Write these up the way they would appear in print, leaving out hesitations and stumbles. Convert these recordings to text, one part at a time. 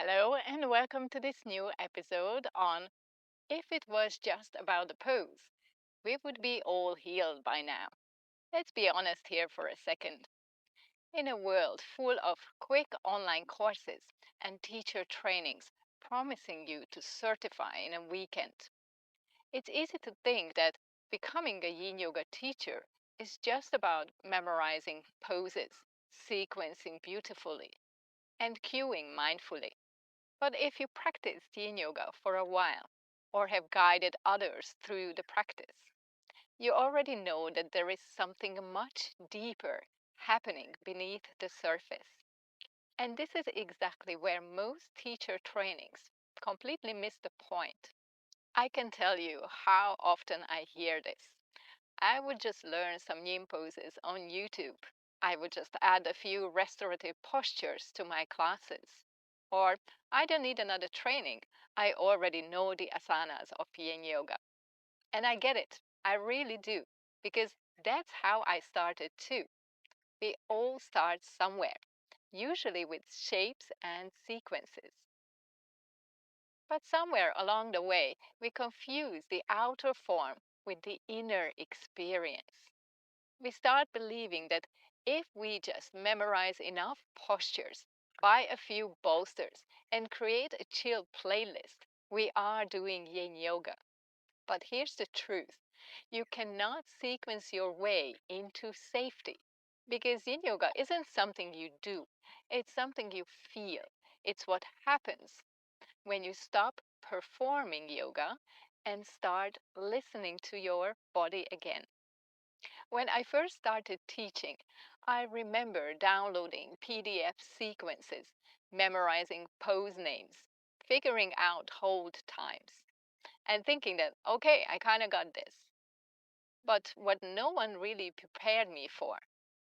Hello, and welcome to this new episode on If It Was Just About the Pose, we would be all healed by now. Let's be honest here for a second. In a world full of quick online courses and teacher trainings promising you to certify in a weekend, it's easy to think that becoming a yin yoga teacher is just about memorizing poses, sequencing beautifully, and cueing mindfully. But if you practice yin yoga for a while or have guided others through the practice, you already know that there is something much deeper happening beneath the surface. And this is exactly where most teacher trainings completely miss the point. I can tell you how often I hear this. I would just learn some yin poses on YouTube. I would just add a few restorative postures to my classes. Or I don't need another training. I already know the asanas of yin yoga. And I get it. I really do. Because that's how I started too. We all start somewhere, usually with shapes and sequences. But somewhere along the way, we confuse the outer form with the inner experience. We start believing that if we just memorize enough postures, buy a few bolsters, and create a chill playlist, we are doing yin yoga. But here's the truth, you cannot sequence your way into safety because yin yoga isn't something you do, it's something you feel. It's what happens when you stop performing yoga and start listening to your body again. When I first started teaching, I remember downloading PDF sequences, memorizing pose names, figuring out hold times, and thinking that, okay, I kind of got this. But what no one really prepared me for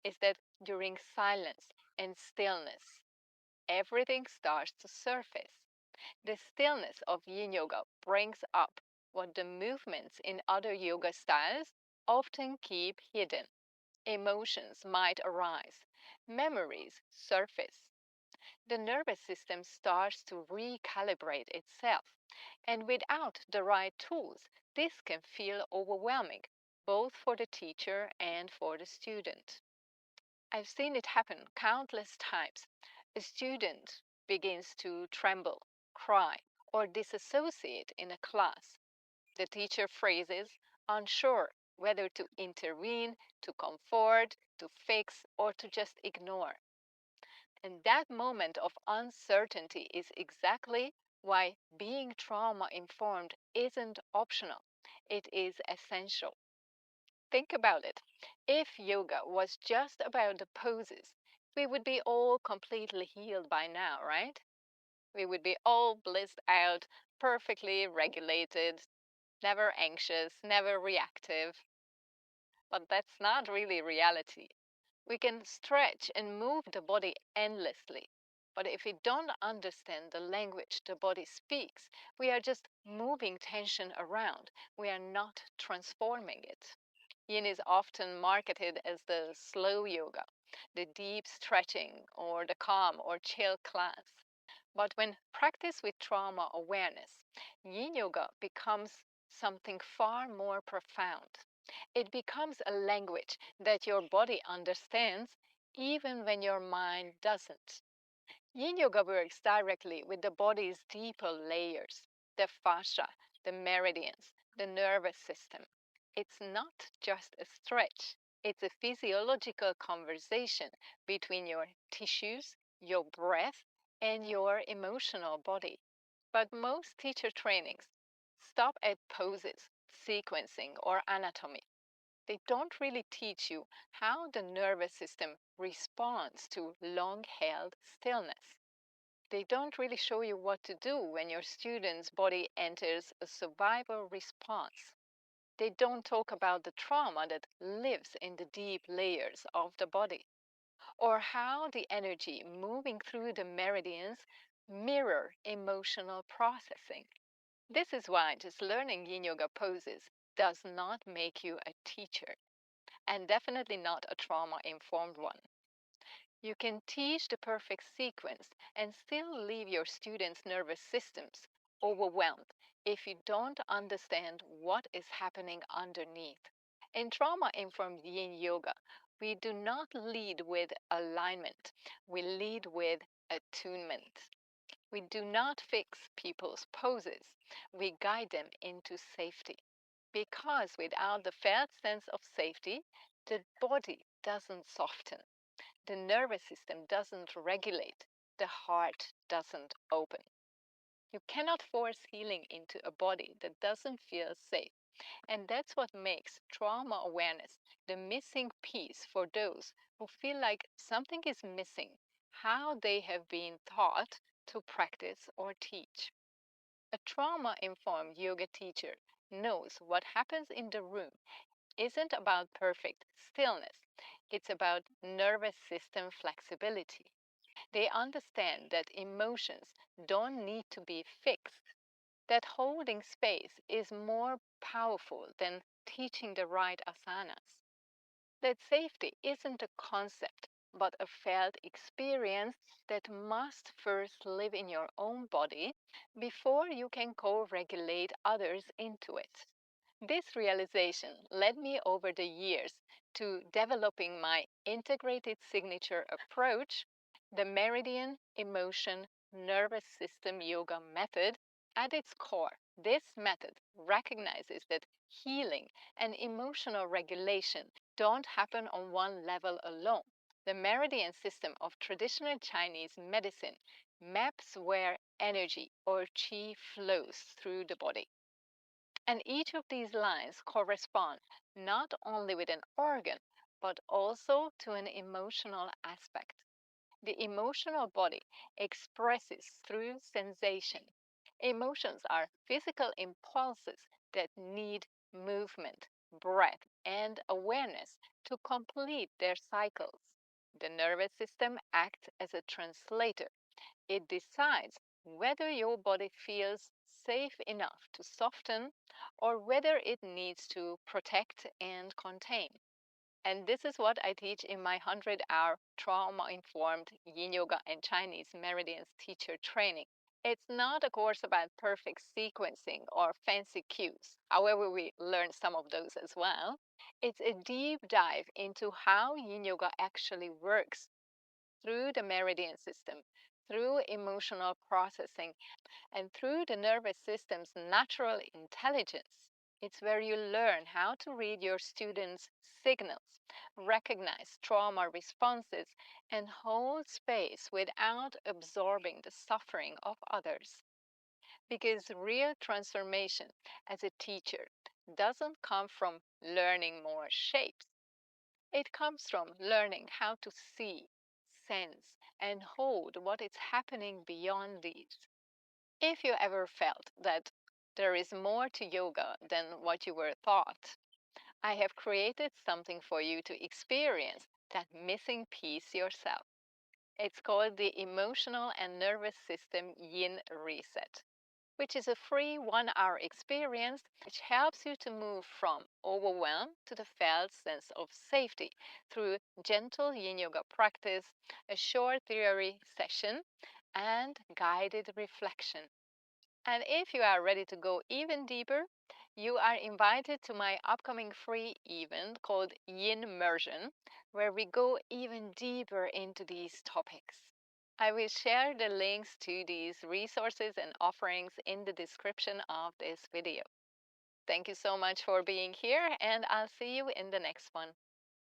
is that during silence and stillness, everything starts to surface. The stillness of yin yoga brings up what the movements in other yoga styles often keep hidden. Emotions might arise, memories surface. The nervous system starts to recalibrate itself, and without the right tools, this can feel overwhelming, both for the teacher and for the student. I've seen it happen countless times. A student begins to tremble, cry, or disassociate in a class. The teacher freezes, unsure whether to intervene, to comfort, to fix, or to just ignore. And that moment of uncertainty is exactly why being trauma informed isn't optional, it is essential. Think about it. If yoga was just about the poses, we would be all completely healed by now, right? We would be all blissed out, perfectly regulated, never anxious, never reactive. But that's not really reality. We can stretch and move the body endlessly. But if we don't understand the language the body speaks, we are just moving tension around. We are not transforming it. Yin is often marketed as the slow yoga, the deep stretching, or the calm or chill class. But when practiced with trauma awareness, yin yoga becomes something far more profound. It becomes a language that your body understands even when your mind doesn't. Yin yoga works directly with the body's deeper layers, the fascia, the meridians, the nervous system. It's not just a stretch, it's a physiological conversation between your tissues, your breath, and your emotional body. But most teacher trainings stop at poses, sequencing, or anatomy. They don't really teach you how the nervous system responds to long held stillness. They don't really show you what to do when your student's body enters a survival response. They don't talk about the trauma that lives in the deep layers of the body, or how the energy moving through the meridians mirror emotional processing. This is why just learning yin yoga poses does not make you a teacher, and definitely not a trauma informed one. You can teach the perfect sequence and still leave your students' nervous systems overwhelmed if you don't understand what is happening underneath. In trauma informed yin yoga, we do not lead with alignment, we lead with attunement. We do not fix people's poses, we guide them into safety. Because without the felt sense of safety, the body doesn't soften, the nervous system doesn't regulate, the heart doesn't open. You cannot force healing into a body that doesn't feel safe. And that's what makes trauma awareness the missing piece for those who feel like something is missing, how they have been taught to practice or teach. A trauma informed yoga teacher knows what happens in the room isn't about perfect stillness, it's about nervous system flexibility. They understand that emotions don't need to be fixed, that holding space is more powerful than teaching the right asanas, that safety isn't a concept but a felt experience that must first live in your own body before you can co regulate others into it. This realization led me over the years to developing my integrated signature approach, the Meridian Emotion Nervous System Yoga method. At its core, this method recognizes that healing and emotional regulation don't happen on one level alone. The meridian system of traditional Chinese medicine maps where energy or qi flows through the body. And each of these lines correspond not only with an organ, but also to an emotional aspect. The emotional body expresses through sensation. Emotions are physical impulses that need movement, breath, and awareness to complete their cycles. The nervous system acts as a translator. It decides whether your body feels safe enough to soften or whether it needs to protect and contain. And this is what I teach in my 100-hour trauma informed yin yoga and Chinese meridians teacher training. It's not a course about perfect sequencing or fancy cues, however, we learn some of those as well. It's a deep dive into how yin yoga actually works through the meridian system, through emotional processing, and through the nervous system's natural intelligence. It's where you learn how to read your students' signals, recognize trauma responses, and hold space without absorbing the suffering of others. Because real transformation as a teacher doesn't come from learning more shapes, it comes from learning how to see, sense, and hold what is happening beyond these. If you ever felt that there is more to yoga than what you were taught, I have created something for you to experience that missing piece yourself. It's called the Emotional and Nervous System Yin Reset, which is a free 1 hour experience which helps you to move from overwhelm to the felt sense of safety through gentle yin yoga practice, a short theory session, and guided reflection. And if you are ready to go even deeper, you are invited to my upcoming free event called Yin Immersion, where we go even deeper into these topics. I will share the links to these resources and offerings in the description of this video. Thank you so much for being here, and I'll see you in the next one.